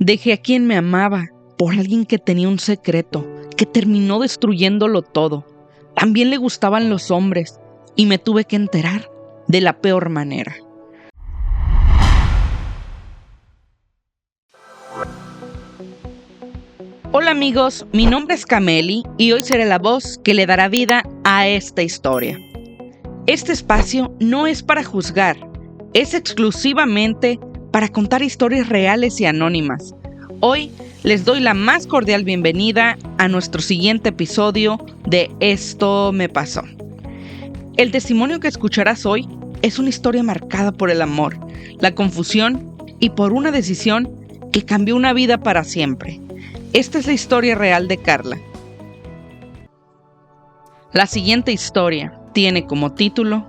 Dejé a quien me amaba por alguien que tenía un secreto, que terminó destruyéndolo todo. También le gustaban los hombres y me tuve que enterar de la peor manera. Hola amigos, mi nombre es Cameli y hoy seré la voz que le dará vida a esta historia. Este espacio no es para juzgar, es exclusivamente para contar historias reales y anónimas. Hoy les doy la más cordial bienvenida a nuestro siguiente episodio de Esto me pasó. El testimonio que escucharás hoy es una historia marcada por el amor, la confusión y por una decisión que cambió una vida para siempre. Esta es la historia real de Carla. La siguiente historia tiene como título: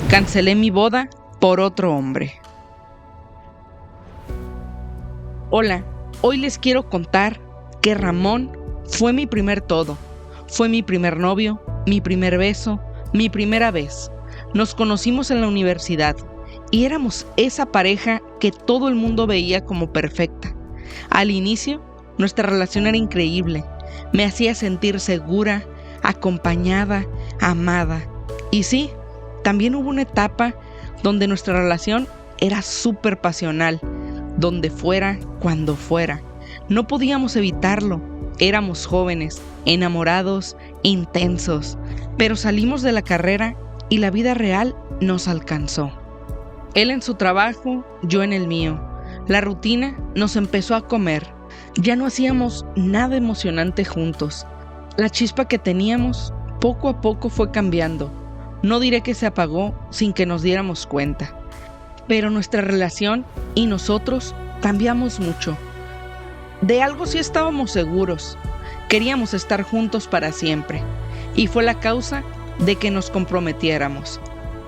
Cancelé mi boda por otro hombre. Hola, hoy les quiero contar que Ramón fue mi primer todo. Fue mi primer novio, mi primer beso, mi primera vez. Nos conocimos en la universidad y éramos esa pareja que todo el mundo veía como perfecta. Al inicio, nuestra relación era increíble. Me hacía sentir segura, acompañada, amada. Y sí, también hubo una etapa donde nuestra relación era súper pasional. Donde fuera, cuando fuera. No podíamos evitarlo. Éramos jóvenes, enamorados, intensos. Pero salimos de la carrera y la vida real nos alcanzó. Él en su trabajo, yo en el mío. La rutina nos empezó a comer. Ya no hacíamos nada emocionante juntos. La chispa que teníamos poco a poco fue cambiando. No diré que se apagó sin que nos diéramos cuenta. Pero nuestra relación y nosotros cambiamos mucho. De algo sí estábamos seguros. Queríamos estar juntos para siempre. Y fue la causa de que nos comprometiéramos.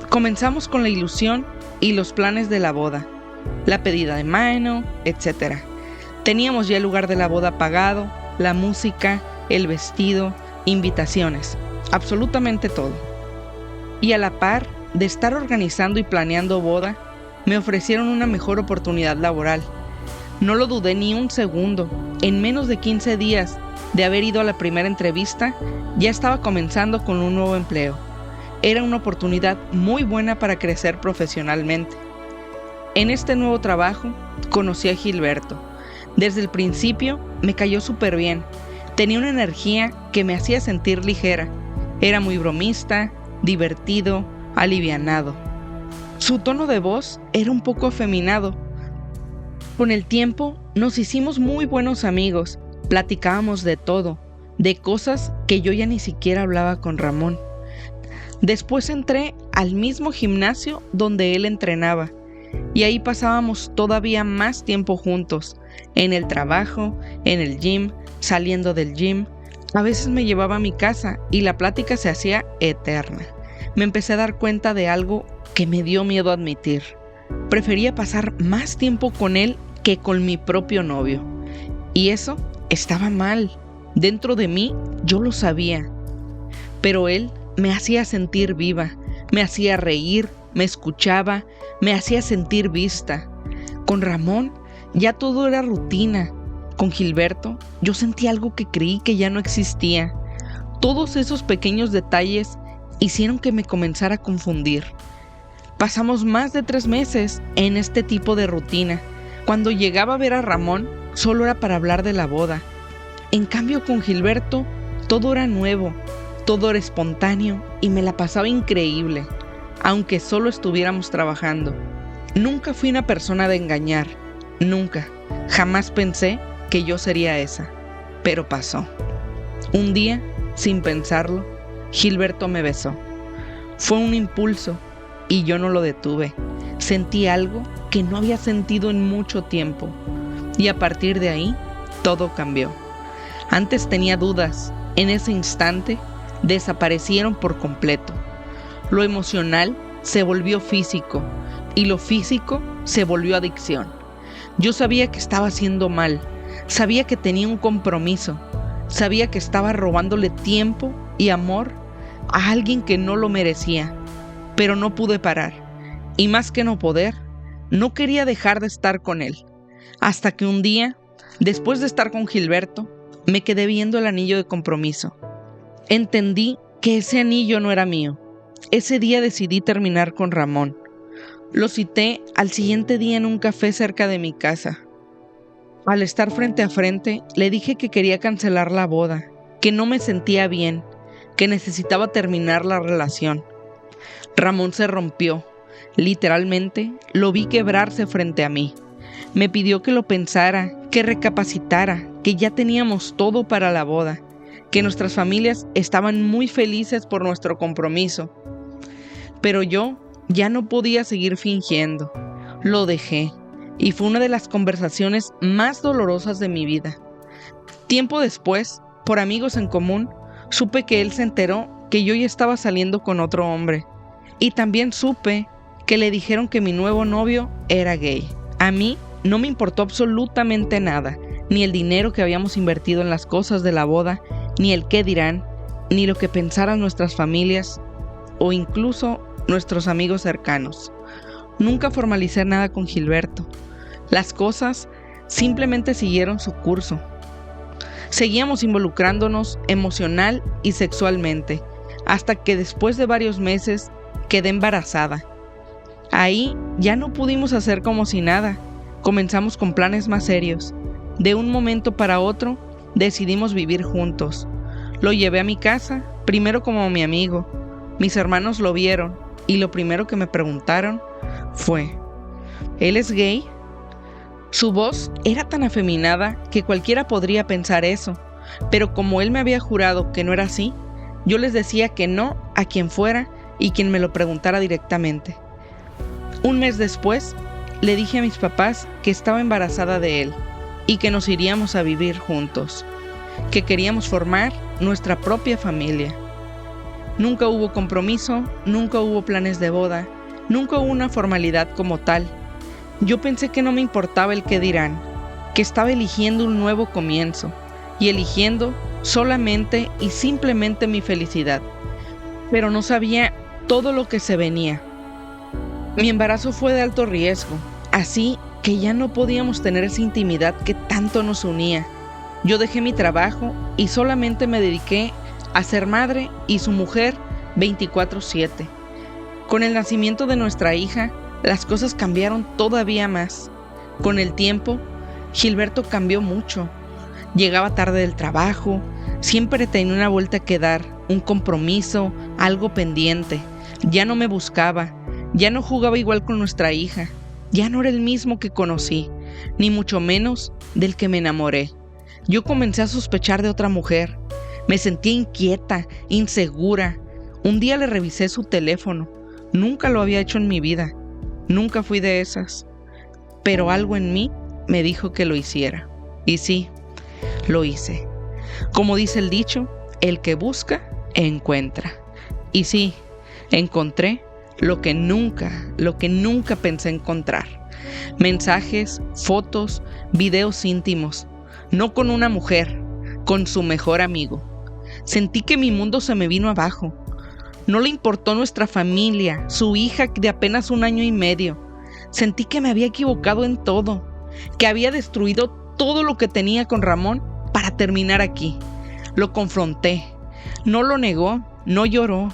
Comenzamos con la ilusión y los planes de la boda. La pedida de mano, etc. Teníamos ya el lugar de la boda pagado, la música, el vestido, invitaciones, absolutamente todo. Y a la par de estar organizando y planeando boda, me ofrecieron una mejor oportunidad laboral. No lo dudé ni un segundo. En menos de 15 días de haber ido a la primera entrevista, ya estaba comenzando con un nuevo empleo. Era una oportunidad muy buena para crecer profesionalmente. En este nuevo trabajo, conocí a Gilberto. Desde el principio me cayó súper bien. Tenía una energía que me hacía sentir ligera. Era muy bromista, divertido, alivianado. Su tono de voz era un poco afeminado. Con el tiempo nos hicimos muy buenos amigos. Platicábamos de todo, de cosas que yo ya ni siquiera hablaba con Ramón. Después entré al mismo gimnasio donde él entrenaba. Y ahí pasábamos todavía más tiempo juntos. En el trabajo, en el gym, saliendo del gym. A veces me llevaba a mi casa y la plática se hacía eterna. Me empecé a dar cuenta de algo que me dio miedo admitir. Prefería pasar más tiempo con él que con mi propio novio. Y eso estaba mal. Dentro de mí yo lo sabía. Pero él me hacía sentir viva, me hacía reír, me escuchaba, me hacía sentir vista. Con Ramón ya todo era rutina. Con Gilberto yo sentí algo que creí que ya no existía. Todos esos pequeños detalles hicieron que me comenzara a confundir. Pasamos más de 3 meses en este tipo de rutina. Cuando llegaba a ver a Ramón, solo era para hablar de la boda. En cambio con Gilberto, todo era nuevo, todo era espontáneo y me la pasaba increíble, aunque solo estuviéramos trabajando. Nunca fui una persona de engañar, nunca, jamás pensé que yo sería esa, pero pasó. Un día, sin pensarlo, Gilberto me besó. Fue un impulso y yo no lo detuve. Sentí algo que no había sentido en mucho tiempo y a partir de ahí, todo cambió. Antes tenía dudas, en ese instante desaparecieron por completo. Lo emocional se volvió físico y lo físico se volvió adicción. Yo sabía que estaba haciendo mal, sabía que tenía un compromiso, sabía que estaba robándole tiempo y amor a alguien que no lo merecía, pero no pude parar. Y más que no poder, no quería dejar de estar con él. Hasta que un día, después de estar con Gilberto, me quedé viendo el anillo de compromiso. Entendí que ese anillo no era mío. Ese día decidí terminar con Ramón. Lo cité al siguiente día en un café cerca de mi casa. Al estar frente a frente, le dije que quería cancelar la boda, que no me sentía bien, que necesitaba terminar la relación. Ramón se rompió. Literalmente, lo vi quebrarse frente a mí. Me pidió que lo pensara, que recapacitara, que ya teníamos todo para la boda, que nuestras familias estaban muy felices por nuestro compromiso. Pero yo ya no podía seguir fingiendo. Lo dejé, y fue una de las conversaciones más dolorosas de mi vida. Tiempo después, por amigos en común, supe que él se enteró que yo ya estaba saliendo con otro hombre. Y también supe que le dijeron que mi nuevo novio era gay. A mí no me importó absolutamente nada, ni el dinero que habíamos invertido en las cosas de la boda, ni el qué dirán, ni lo que pensaran nuestras familias o incluso nuestros amigos cercanos. Nunca formalicé nada con Gilberto. Las cosas simplemente siguieron su curso. Seguíamos involucrándonos emocional y sexualmente, hasta que después de varios meses quedé embarazada. Ahí ya no pudimos hacer como si nada. Comenzamos con planes más serios. De un momento para otro, decidimos vivir juntos. Lo llevé a mi casa, primero como mi amigo. Mis hermanos lo vieron y lo primero que me preguntaron fue: ¿él es gay? Su voz era tan afeminada que cualquiera podría pensar eso, pero como él me había jurado que no era así, yo les decía que no a quien fuera y quien me lo preguntara directamente. Un mes después, le dije a mis papás que estaba embarazada de él y que nos iríamos a vivir juntos, que queríamos formar nuestra propia familia. Nunca hubo compromiso, nunca hubo planes de boda, nunca hubo una formalidad como tal. Yo pensé que no me importaba el qué dirán, que estaba eligiendo un nuevo comienzo y eligiendo solamente y simplemente mi felicidad, pero no sabía todo lo que se venía. Mi embarazo fue de alto riesgo, así que ya no podíamos tener esa intimidad que tanto nos unía. Yo dejé mi trabajo y solamente me dediqué a ser madre y su mujer 24/7. Con el nacimiento de nuestra hija, las cosas cambiaron todavía más. Con el tiempo, Gilberto cambió mucho. Llegaba tarde del trabajo, siempre tenía una vuelta que dar, un compromiso, algo pendiente. Ya no me buscaba, ya no jugaba igual con nuestra hija, ya no era el mismo que conocí, ni mucho menos del que me enamoré. Yo comencé a sospechar de otra mujer. Me sentía inquieta, insegura. Un día le revisé su teléfono. Nunca lo había hecho en mi vida. Nunca fui de esas. Pero algo en mí me dijo que lo hiciera. Y sí, lo hice. Como dice el dicho, el que busca, encuentra. Y sí, encontré lo que nunca pensé encontrar. Mensajes, fotos, videos íntimos. No con una mujer, con su mejor amigo. Sentí que mi mundo se me vino abajo. No le importó nuestra familia, su hija de apenas 1 año y medio. Sentí que me había equivocado en todo, que había destruido todo lo que tenía con Ramón para terminar aquí. Lo confronté. No lo negó, no lloró,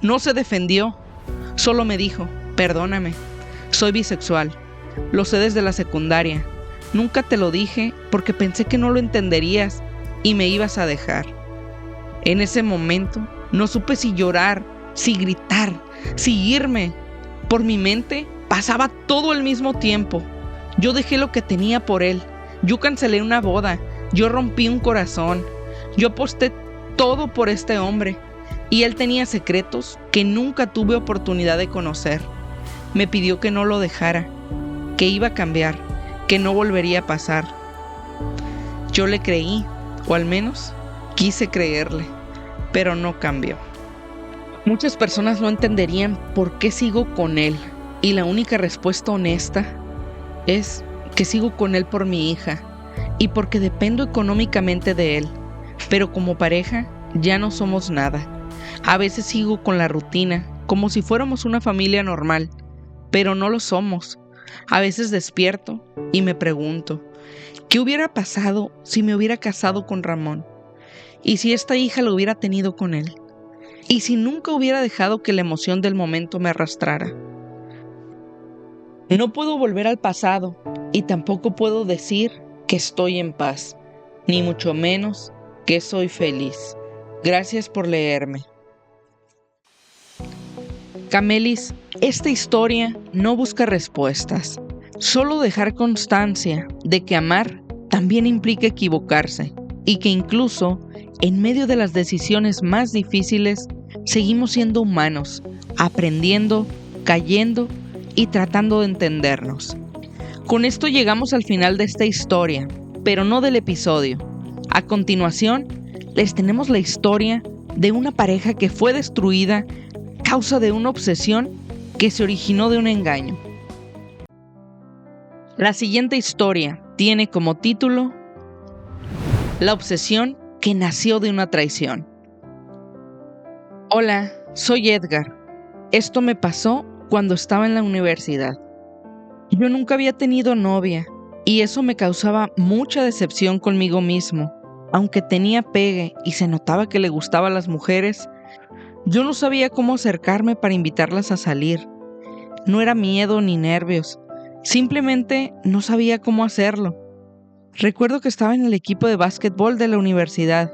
no se defendió. Solo me dijo: perdóname, soy bisexual. Lo sé desde la secundaria. Nunca te lo dije porque pensé que no lo entenderías y me ibas a dejar. En ese momento no supe si llorar, si gritar, si irme. Por mi mente pasaba todo al mismo tiempo. Yo dejé lo que tenía por él. Yo cancelé una boda. Yo rompí un corazón. Yo aposté todo por este hombre. Y él tenía secretos que nunca tuve oportunidad de conocer. Me pidió que no lo dejara, que iba a cambiar, que no volvería a pasar. Yo le creí, o al menos quise creerle, pero no cambió. Muchas personas no entenderían por qué sigo con él, y la única respuesta honesta es que sigo con él por mi hija y porque dependo económicamente de él, pero como pareja ya no somos nada. A veces sigo con la rutina, como si fuéramos una familia normal, pero no lo somos. A veces despierto y me pregunto, ¿qué hubiera pasado si me hubiera casado con Ramón? ¿Y si esta hija lo hubiera tenido con él? ¿Y si nunca hubiera dejado que la emoción del momento me arrastrara? No puedo volver al pasado y tampoco puedo decir que estoy en paz, ni mucho menos que soy feliz. Gracias por leerme. Camelis, esta historia no busca respuestas, solo dejar constancia de que amar también implica equivocarse y que incluso en medio de las decisiones más difíciles seguimos siendo humanos, aprendiendo, cayendo y tratando de entendernos. Con esto llegamos al final de esta historia, pero no del episodio. A continuación, les tenemos la historia de una pareja que fue destruida a causa de una obsesión que se originó de un engaño. La siguiente historia tiene como título La obsesión que nació de una traición. Hola, soy Edgar. Esto me pasó cuando estaba en la universidad. Yo nunca había tenido novia y eso me causaba mucha decepción conmigo mismo. Aunque tenía pegue y se notaba que le gustaba a las mujeres, yo no sabía cómo acercarme para invitarlas a salir. No era miedo ni nervios, simplemente no sabía cómo hacerlo. Recuerdo que estaba en el equipo de básquetbol de la universidad.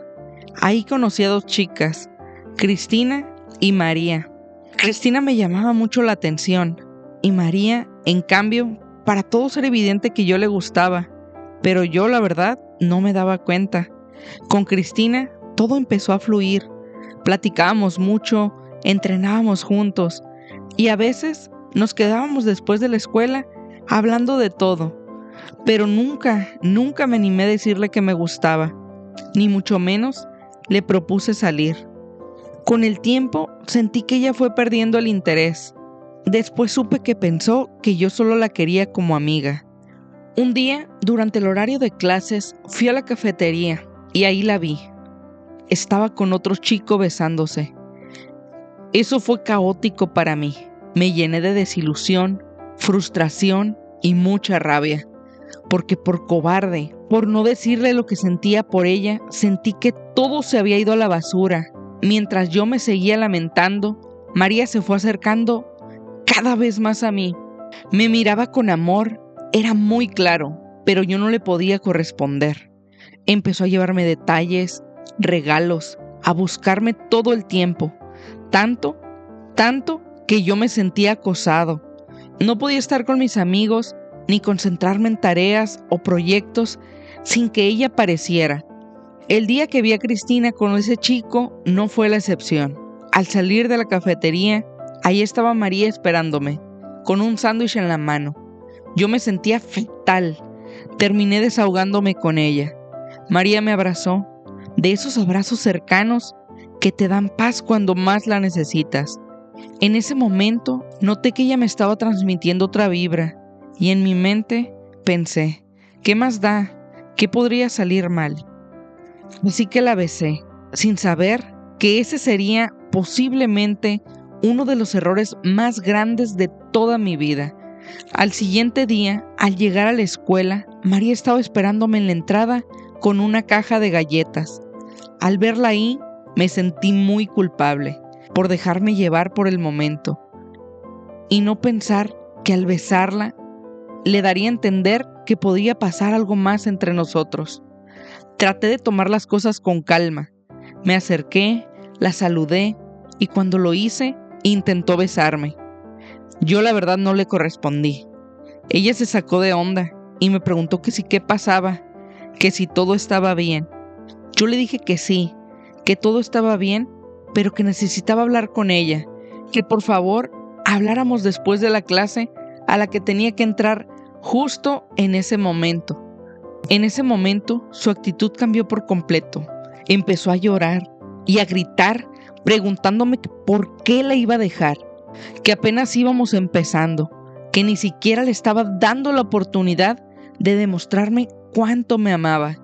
Ahí conocí a dos chicas, Cristina y María. Cristina me llamaba mucho la atención y María, en cambio, para todos era evidente que yo le gustaba, pero yo, la verdad, no me daba cuenta. Con Cristina todo empezó a fluir. Platicábamos mucho, entrenábamos juntos y a veces nos quedábamos después de la escuela hablando de todo. Pero nunca me animé a decirle que me gustaba, ni mucho menos le propuse salir. Con el tiempo sentí que ella fue perdiendo el interés. Después supe que pensó que yo solo la quería como amiga. Un día, durante el horario de clases, fui a la cafetería y ahí la vi. Estaba con otro chico besándose. Eso fue caótico para mí. Me llené de desilusión, frustración y mucha rabia. Porque por cobarde, por no decirle lo que sentía por ella, sentí que todo se había ido a la basura. Mientras yo me seguía lamentando, María se fue acercando cada vez más a mí. Me miraba con amor, era muy claro, pero yo no le podía corresponder. Empezó a llevarme detalles, regalos, a buscarme todo el tiempo. Tanto que yo me sentía acosado. No podía estar con mis amigos ni concentrarme en tareas o proyectos sin que ella apareciera. El día que vi a Cristina con ese chico no fue la excepción. Al salir de la cafetería, ahí estaba María esperándome, con un sándwich en la mano. Yo me sentía fatal. Terminé desahogándome con ella. María me abrazó, de esos abrazos cercanos que te dan paz cuando más la necesitas. En ese momento noté que ella me estaba transmitiendo otra vibra y en mi mente pensé, ¿qué más da? ¿Qué podría salir mal? Así que la besé, sin saber que ese sería posiblemente uno de los errores más grandes de toda mi vida. Al siguiente día, al llegar a la escuela, María estaba esperándome en la entrada con una caja de galletas. Al verla ahí, me sentí muy culpable por dejarme llevar por el momento y no pensar que al besarla le daría a entender que podía pasar algo más entre nosotros. Traté de tomar las cosas con calma. Me acerqué, la saludé y cuando lo hice, intentó besarme. Yo la verdad no le correspondí. Ella se sacó de onda y me preguntó que si qué pasaba, que si todo estaba bien. Yo le dije que sí, que todo estaba bien, pero que necesitaba hablar con ella, que por favor habláramos después de la clase a la que tenía que entrar justo en ese momento. En ese momento su actitud cambió por completo. Empezó a llorar y a gritar preguntándome por qué la iba a dejar, que apenas íbamos empezando, que ni siquiera le estaba dando la oportunidad de demostrarme cuánto me amaba.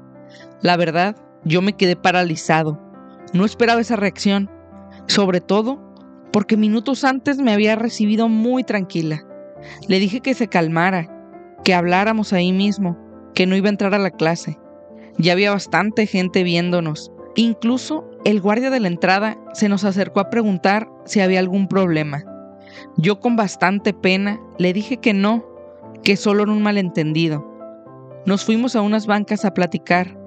La verdad, yo me quedé paralizado. No esperaba esa reacción, sobre todo porque minutos antes me había recibido muy tranquila. Le dije que se calmara, que habláramos ahí mismo, que no iba a entrar a la clase. Ya había bastante gente viéndonos. Incluso el guardia de la entrada se nos acercó a preguntar si había algún problema. Yo con bastante pena le dije que no, que solo era un malentendido. Nos fuimos a unas bancas a platicar.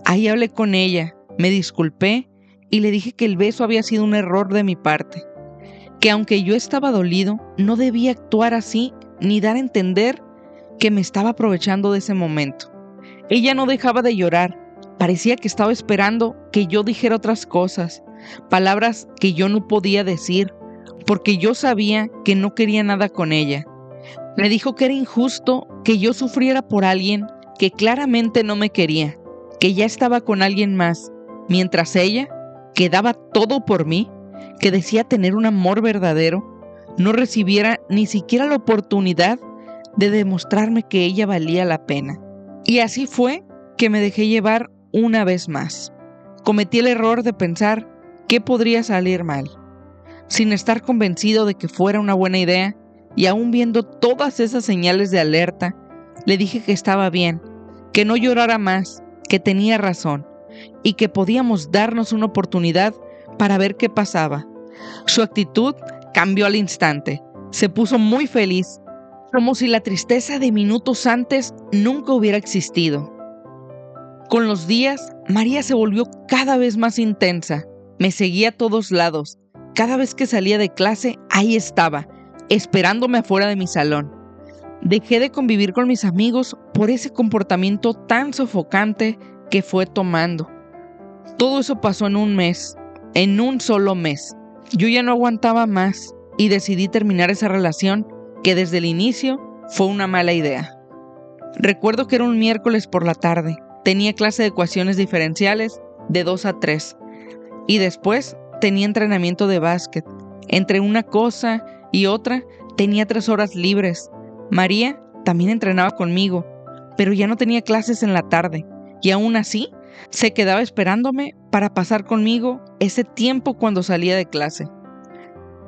Ahí hablé con ella, me disculpé y le dije que el beso había sido un error de mi parte, que aunque yo estaba dolido, no debía actuar así ni dar a entender que me estaba aprovechando de ese momento. Ella no dejaba de llorar, parecía que estaba esperando que yo dijera otras cosas, palabras que yo no podía decir, porque yo sabía que no quería nada con ella. Me dijo que era injusto que yo sufriera por alguien que claramente no me quería, que ya estaba con alguien más, mientras ella, que daba todo por mí, que decía tener un amor verdadero, no recibiera ni siquiera la oportunidad de demostrarme que ella valía la pena. Y así fue que me dejé llevar una vez más. Cometí el error de pensar qué podría salir mal, sin estar convencido de que fuera una buena idea, y aún viendo todas esas señales de alerta, le dije que estaba bien, que no llorara más, que tenía razón, y que podíamos darnos una oportunidad para ver qué pasaba. Su actitud cambió al instante. Se puso muy feliz, como si la tristeza de minutos antes nunca hubiera existido. Con los días, María se volvió cada vez más intensa. Me seguía a todos lados. Cada vez que salía de clase, ahí estaba, esperándome afuera de mi salón. Dejé de convivir con mis amigos por ese comportamiento tan sofocante que fue tomando. Todo eso pasó en un solo mes. Yo ya no aguantaba más y decidí terminar esa relación que desde el inicio fue una mala idea. Recuerdo que era un miércoles por la tarde. Tenía clase de ecuaciones diferenciales de 2 a 3 y después tenía entrenamiento de básquet. Entre una cosa y otra tenía 3 horas libres. María también entrenaba conmigo, pero ya no tenía clases en la tarde y aún así se quedaba esperándome para pasar conmigo ese tiempo cuando salía de clase.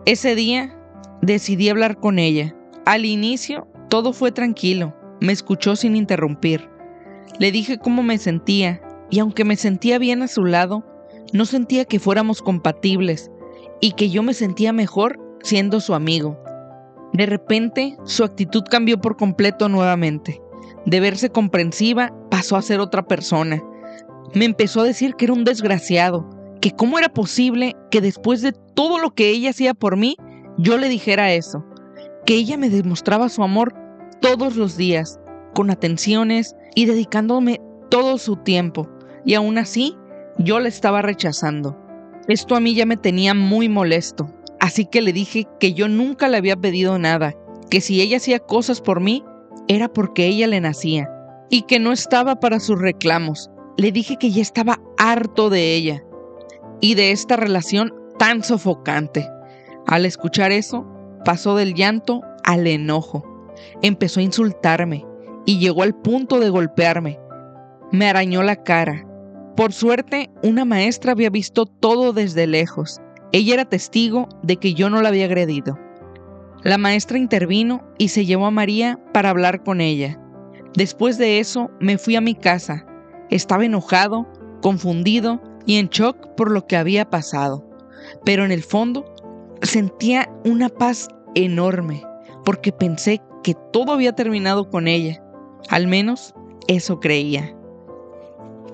Ese día decidí hablar con ella. Al inicio todo fue tranquilo, me escuchó sin interrumpir. Le dije cómo me sentía y aunque me sentía bien a su lado, no sentía que fuéramos compatibles y que yo me sentía mejor siendo su amigo. De repente, su actitud cambió por completo nuevamente. De verse comprensiva, pasó a ser otra persona. Me empezó a decir que era un desgraciado, que cómo era posible que después de todo lo que ella hacía por mí, yo le dijera eso, que ella me demostraba su amor todos los días, con atenciones y dedicándome todo su tiempo, y aún así, yo la estaba rechazando. Esto a mí ya me tenía muy molesto. Así que le dije que yo nunca le había pedido nada, que si ella hacía cosas por mí, era porque ella le nacía, y que no estaba para sus reclamos. Le dije que ya estaba harto de ella, y de esta relación tan sofocante. Al escuchar eso, pasó del llanto al enojo. Empezó a insultarme, y llegó al punto de golpearme. Me arañó la cara. Por suerte, una maestra había visto todo desde lejos. Ella era testigo de que yo no la había agredido. La maestra intervino y se llevó a María para hablar con ella. Después de eso, me fui a mi casa. Estaba enojado, confundido y en shock por lo que había pasado. Pero en el fondo, sentía una paz enorme, porque pensé que todo había terminado con ella. Al menos, eso creía.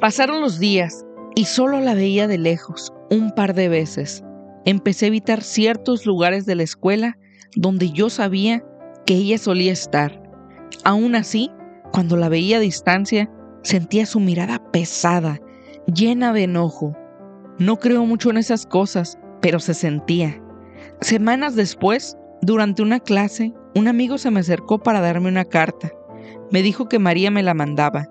Pasaron los días y solo la veía de lejos, un par de veces. Empecé a evitar ciertos lugares de la escuela donde yo sabía que ella solía estar. Aún así, cuando la veía a distancia, sentía su mirada pesada, llena de enojo. No creo mucho en esas cosas, pero se sentía. Semanas después, durante una clase, un amigo se me acercó para darme una carta. Me dijo que María me la mandaba.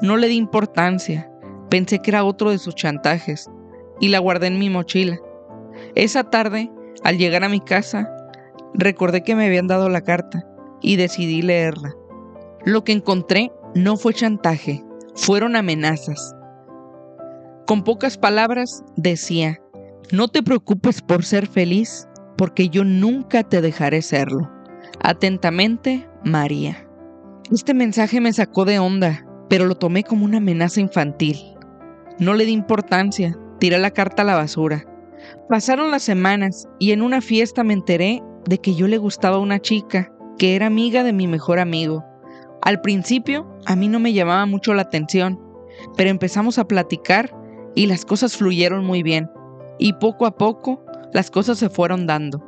No le di importancia, pensé que era otro de sus chantajes, y la guardé en mi mochila. Esa tarde, al llegar a mi casa, recordé que me habían dado la carta y decidí leerla. Lo que encontré no fue chantaje, fueron amenazas. Con pocas palabras decía: no te preocupes por ser feliz, porque yo nunca te dejaré serlo. Atentamente, María. Este mensaje me sacó de onda, pero lo tomé como una amenaza infantil. No le di importancia, tiré la carta a la basura. Pasaron las semanas y en una fiesta me enteré de que yo le gustaba a una chica que era amiga de mi mejor amigo. Al principio, a mí no me llamaba mucho la atención, pero empezamos a platicar y las cosas fluyeron muy bien. Y poco a poco, las cosas se fueron dando.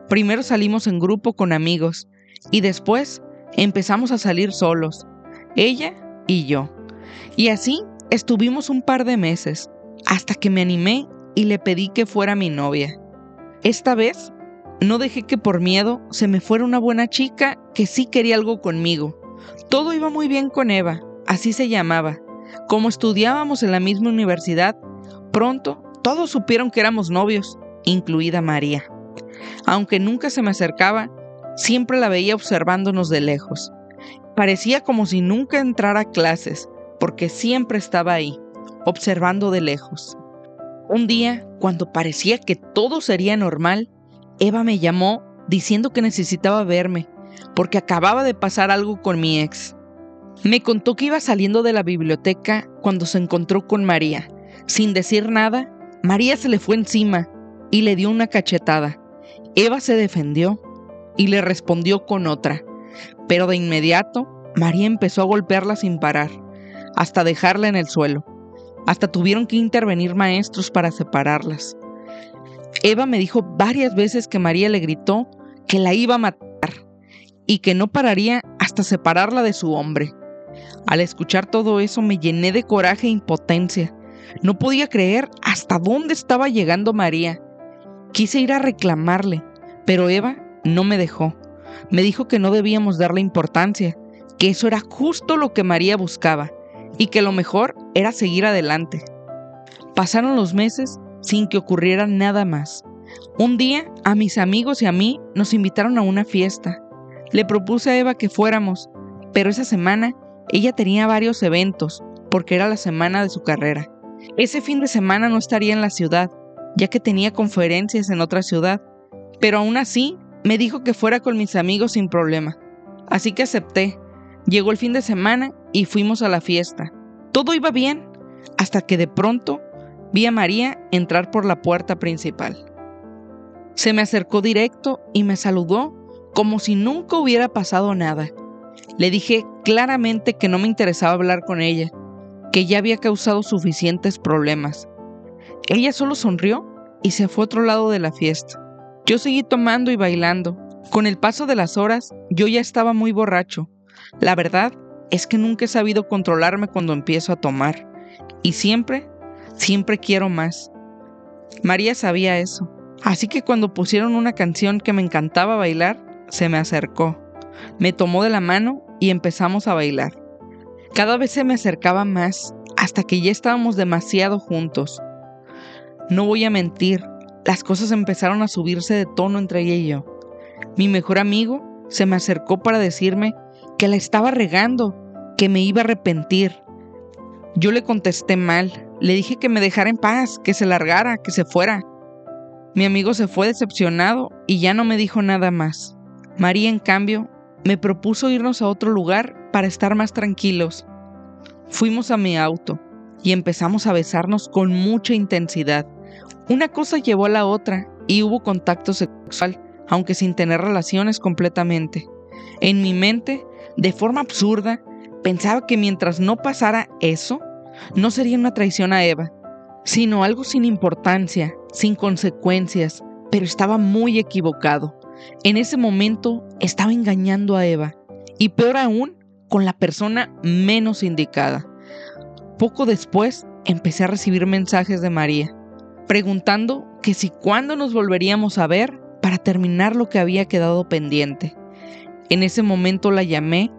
Primero salimos en grupo con amigos y después empezamos a salir solos, ella y yo. Y así estuvimos un par de meses, hasta que me animé y le pedí que fuera mi novia. Esta vez, no dejé que por miedo se me fuera una buena chica que sí quería algo conmigo. Todo iba muy bien con Eva, así se llamaba. Como estudiábamos en la misma universidad, pronto todos supieron que éramos novios, incluida María. Aunque nunca se me acercaba, siempre la veía observándonos de lejos. Parecía como si nunca entrara a clases, porque siempre estaba ahí, observando de lejos. Un día, cuando parecía que todo sería normal, Eva me llamó diciendo que necesitaba verme, porque acababa de pasar algo con mi ex. Me contó que iba saliendo de la biblioteca cuando se encontró con María. Sin decir nada, María se le fue encima y le dio una cachetada. Eva se defendió y le respondió con otra, pero de inmediato María empezó a golpearla sin parar, hasta dejarla en el suelo. Hasta tuvieron que intervenir maestros para separarlas. Eva me dijo varias veces que María le gritó que la iba a matar y que no pararía hasta separarla de su hombre. Al escuchar todo eso me llené de coraje e impotencia. No podía creer hasta dónde estaba llegando María. Quise ir a reclamarle, pero Eva no me dejó. Me dijo que no debíamos darle importancia, que eso era justo lo que María buscaba y que lo mejor era seguir adelante. Pasaron los meses sin que ocurriera nada más. Un día, a mis amigos y a mí nos invitaron a una fiesta. Le propuse a Eva que fuéramos, pero esa semana ella tenía varios eventos, porque era la semana de su carrera. Ese fin de semana no estaría en la ciudad, ya que tenía conferencias en otra ciudad, pero aún así me dijo que fuera con mis amigos sin problema. Así que acepté. Llegó el fin de semana y fuimos a la fiesta. Todo iba bien, hasta que de pronto vi a María entrar por la puerta principal. Se me acercó directo y me saludó como si nunca hubiera pasado nada. Le dije claramente que no me interesaba hablar con ella, que ya había causado suficientes problemas. Ella solo sonrió y se fue a otro lado de la fiesta. Yo seguí tomando y bailando. Con el paso de las horas, yo ya estaba muy borracho. La verdad es que nunca he sabido controlarme cuando empiezo a tomar. Y siempre quiero más. María sabía eso. Así que cuando pusieron una canción que me encantaba bailar, se me acercó. Me tomó de la mano y empezamos a bailar. Cada vez se me acercaba más, hasta que ya estábamos demasiado juntos. No voy a mentir, las cosas empezaron a subirse de tono entre ella y yo. Mi mejor amigo se me acercó para decirme que la estaba regando, que me iba a arrepentir. Yo le contesté mal, le dije que me dejara en paz, que se largara, que se fuera. Mi amigo se fue decepcionado y ya no me dijo nada más. María, en cambio, me propuso irnos a otro lugar para estar más tranquilos. Fuimos a mi auto y empezamos a besarnos con mucha intensidad. Una cosa llevó a la otra y hubo contacto sexual, aunque sin tener relaciones completamente. En mi mente, de forma absurda, pensaba que mientras no pasara eso, no sería una traición a Eva, sino algo sin importancia, sin consecuencias, pero estaba muy equivocado. En ese momento estaba engañando a Eva, y peor aún, con la persona menos indicada. Poco después, empecé a recibir mensajes de María, preguntando que si cuándo nos volveríamos a ver para terminar lo que había quedado pendiente. En ese momento la llamé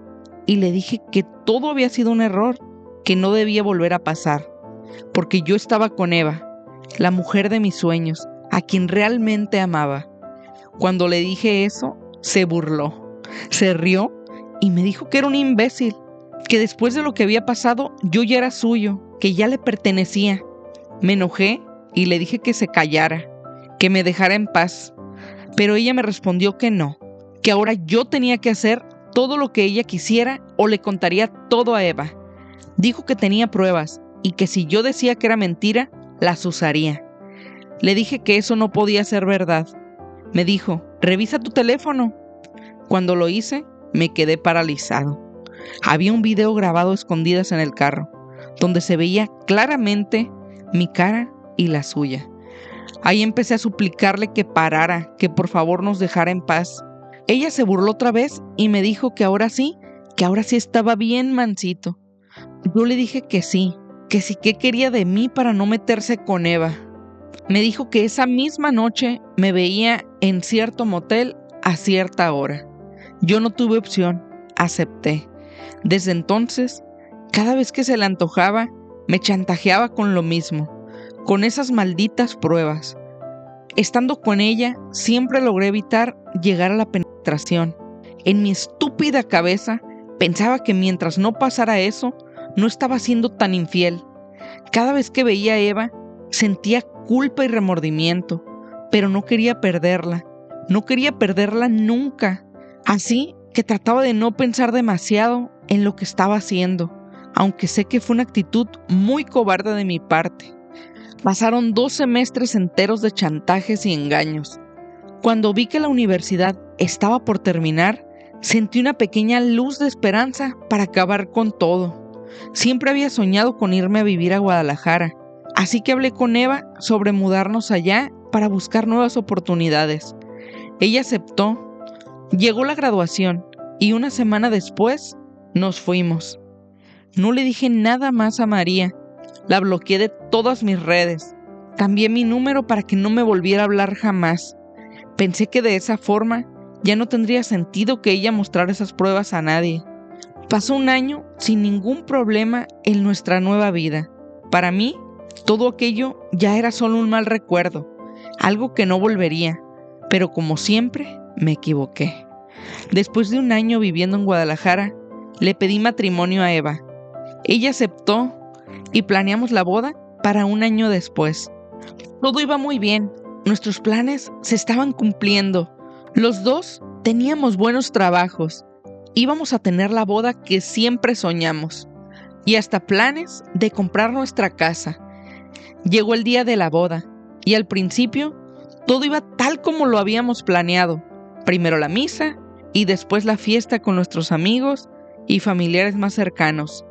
y le dije que todo había sido un error, que no debía volver a pasar, porque yo estaba con Eva, la mujer de mis sueños, a quien realmente amaba. Cuando le dije eso, se burló, se rió y me dijo que era un imbécil, que después de lo que había pasado yo ya era suyo, que ya le pertenecía. Me enojé y le dije que se callara, que me dejara en paz, pero ella me respondió que no, que ahora yo tenía que hacer todo lo que ella quisiera o le contaría todo a Eva. Dijo que tenía pruebas y que si yo decía que era mentira, las usaría. Le dije que eso no podía ser verdad. Me dijo, revisa tu teléfono. Cuando lo hice, me quedé paralizado. Había un video grabado a escondidas en el carro, donde se veía claramente mi cara y la suya. Ahí empecé a suplicarle que parara, que por favor nos dejara en paz. Ella se burló otra vez y me dijo que ahora sí estaba bien mansito. Yo le dije que sí, qué quería de mí para no meterse con Eva. Me dijo que esa misma noche me veía en cierto motel a cierta hora. Yo no tuve opción, acepté. Desde entonces, cada vez que se le antojaba, me chantajeaba con lo mismo, con esas malditas pruebas. Estando con ella, siempre logré evitar llegar a la penetración. En mi estúpida cabeza, pensaba que mientras no pasara eso, no estaba siendo tan infiel. Cada vez que veía a Eva, sentía culpa y remordimiento, pero no quería perderla. No quería perderla nunca. Así que trataba de no pensar demasiado en lo que estaba haciendo, aunque sé que fue una actitud muy cobarde de mi parte. Pasaron 2 semestres enteros de chantajes y engaños. Cuando vi que la universidad estaba por terminar, sentí una pequeña luz de esperanza para acabar con todo. Siempre había soñado con irme a vivir a Guadalajara, así que hablé con Eva sobre mudarnos allá para buscar nuevas oportunidades. Ella aceptó. Llegó la graduación y una semana después nos fuimos. No le dije nada más a María. La bloqueé de todas mis redes. Cambié mi número para que no me volviera a hablar jamás. Pensé que de esa forma ya no tendría sentido que ella mostrara esas pruebas a nadie. Pasó un año sin ningún problema en nuestra nueva vida. Para mí, todo aquello ya era solo un mal recuerdo, algo que no volvería, pero como siempre, me equivoqué. Después de un año viviendo en Guadalajara, le pedí matrimonio a Eva. Ella aceptó y planeamos la boda para un año después. Todo iba muy bien, nuestros planes se estaban cumpliendo. Los dos teníamos buenos trabajos. Íbamos a tener la boda que siempre soñamos y hasta planes de comprar nuestra casa. Llegó el día de la boda y al principio todo iba tal como lo habíamos planeado. Primero la misa y después la fiesta con nuestros amigos y familiares más cercanos.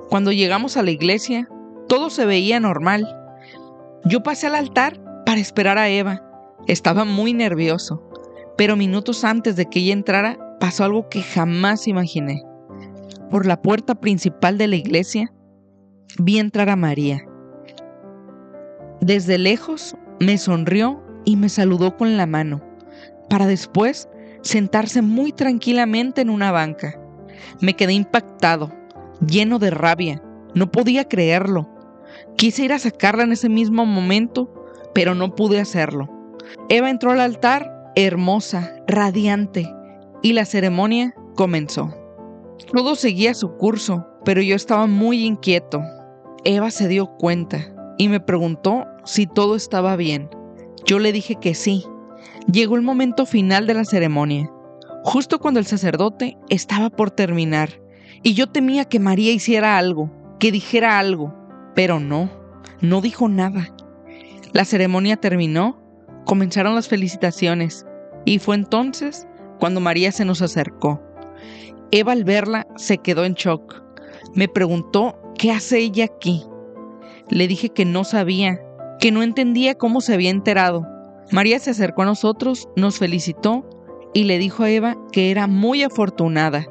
Cuando llegamos a la iglesia, todo se veía normal. Yo pasé al altar para esperar a Eva. Estaba muy nervioso, pero minutos antes de que ella entrara, pasó algo que jamás imaginé. Por la puerta principal de la iglesia, vi entrar a María. Desde lejos, me sonrió y me saludó con la mano, para después sentarse muy tranquilamente en una banca. Me quedé impactado, lleno de rabia. No podía creerlo. Quise ir a sacarla en ese mismo momento, pero no pude hacerlo. Eva entró al altar, hermosa, radiante, y la ceremonia comenzó. Todo seguía su curso, pero yo estaba muy inquieto. Eva se dio cuenta y me preguntó si todo estaba bien. Yo le dije que sí. Llegó el momento final de la ceremonia, justo cuando el sacerdote estaba por terminar, y yo temía que María hiciera algo, que dijera algo, pero no dijo nada. La ceremonia terminó, comenzaron las felicitaciones, y fue entonces cuando María se nos acercó. Eva, al verla, se quedó en shock. Me preguntó qué hace ella aquí. Le dije que no sabía, que no entendía cómo se había enterado. María se acercó a nosotros, nos felicitó y le dijo a Eva que era muy afortunada,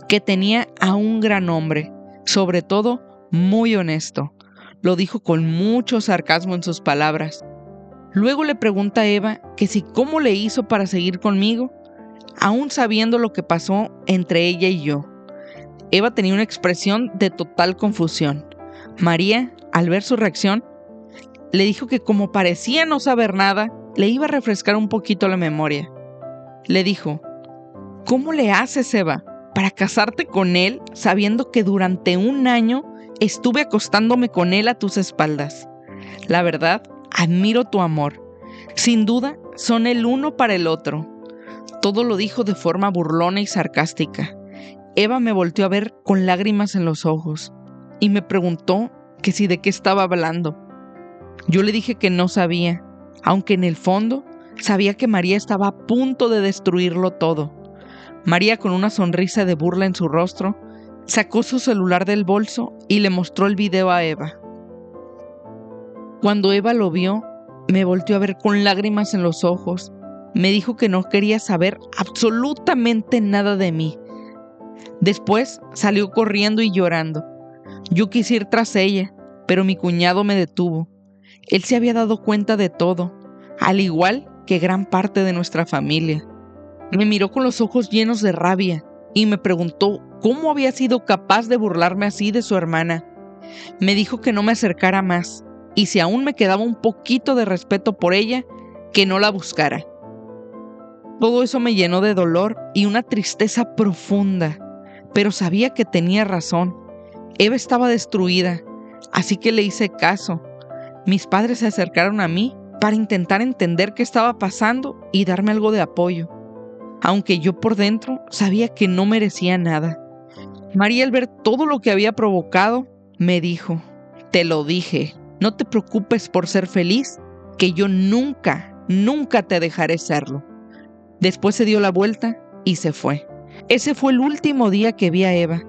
que tenía a un gran hombre, sobre todo muy honesto. Lo dijo con mucho sarcasmo en sus palabras. Luego le pregunta a Eva que si cómo le hizo para seguir conmigo, aún sabiendo lo que pasó entre ella y yo. Eva tenía una expresión de total confusión. María, al ver su reacción, le dijo que como parecía no saber nada, le iba a refrescar un poquito la memoria. Le dijo, ¿cómo le haces, Eva, para casarte con él sabiendo que durante un año estuve acostándome con él a tus espaldas? La verdad, admiro tu amor. Sin duda, son el uno para el otro. Todo lo dijo de forma burlona y sarcástica. Eva me volteó a ver con lágrimas en los ojos y me preguntó que si de qué estaba hablando. Yo le dije que no sabía, aunque en el fondo sabía que María estaba a punto de destruirlo todo. María, con una sonrisa de burla en su rostro, sacó su celular del bolso y le mostró el video a Eva. Cuando Eva lo vio, me volteó a ver con lágrimas en los ojos. Me dijo que no quería saber absolutamente nada de mí. Después salió corriendo y llorando. Yo quise ir tras ella, pero mi cuñado me detuvo. Él se había dado cuenta de todo, al igual que gran parte de nuestra familia. Me miró con los ojos llenos de rabia y me preguntó cómo había sido capaz de burlarme así de su hermana. Me dijo que no me acercara más y si aún me quedaba un poquito de respeto por ella, que no la buscara. Todo eso me llenó de dolor y una tristeza profunda, pero sabía que tenía razón. Eva estaba destruida, así que le hice caso. Mis padres se acercaron a mí para intentar entender qué estaba pasando y darme algo de apoyo, aunque yo por dentro sabía que no merecía nada. María, al ver todo lo que había provocado, me dijo: te lo dije, no te preocupes por ser feliz, que yo nunca te dejaré serlo. Después se dio la vuelta y se fue. Ese fue el último día que vi a Eva.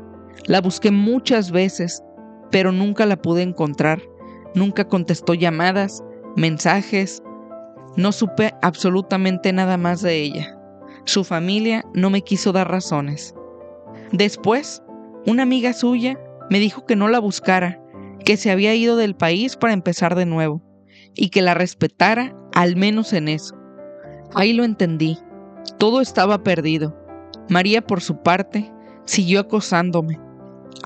La busqué muchas veces, pero nunca la pude encontrar. Nunca contestó llamadas, mensajes. No supe absolutamente nada más de ella. Su familia no me quiso dar razones. Después, una amiga suya me dijo que no la buscara, que se había ido del país para empezar de nuevo, y que la respetara al menos en eso. Ahí lo entendí. Todo estaba perdido. María, por su parte, siguió acosándome,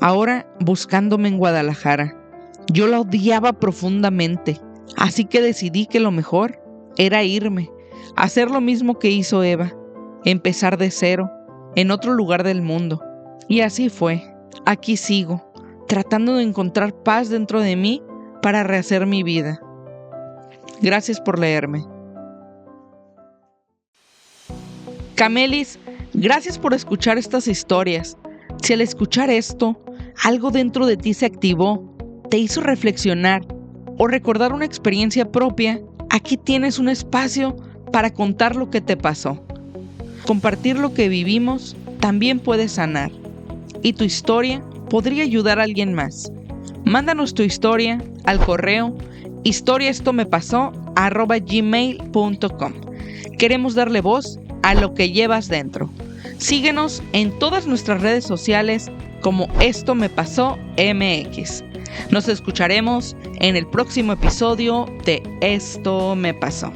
ahora buscándome en Guadalajara. Yo la odiaba profundamente, así que decidí que lo mejor era irme, hacer lo mismo que hizo Eva, empezar de cero, en otro lugar del mundo. Y así fue. Aquí sigo, tratando de encontrar paz dentro de mí para rehacer mi vida. Gracias por leerme. Camelis, gracias por escuchar estas historias. Si al escuchar esto, algo dentro de ti se activó, te hizo reflexionar o recordar una experiencia propia, aquí tienes un espacio para contar lo que te pasó. Compartir lo que vivimos también puede sanar, y tu historia podría ayudar a alguien más. Mándanos tu historia al correo historiaestomepasó@gmail.com. Queremos darle voz a lo que llevas dentro. Síguenos en todas nuestras redes sociales como Esto Me Pasó MX. Nos escucharemos en el próximo episodio de Esto Me Pasó.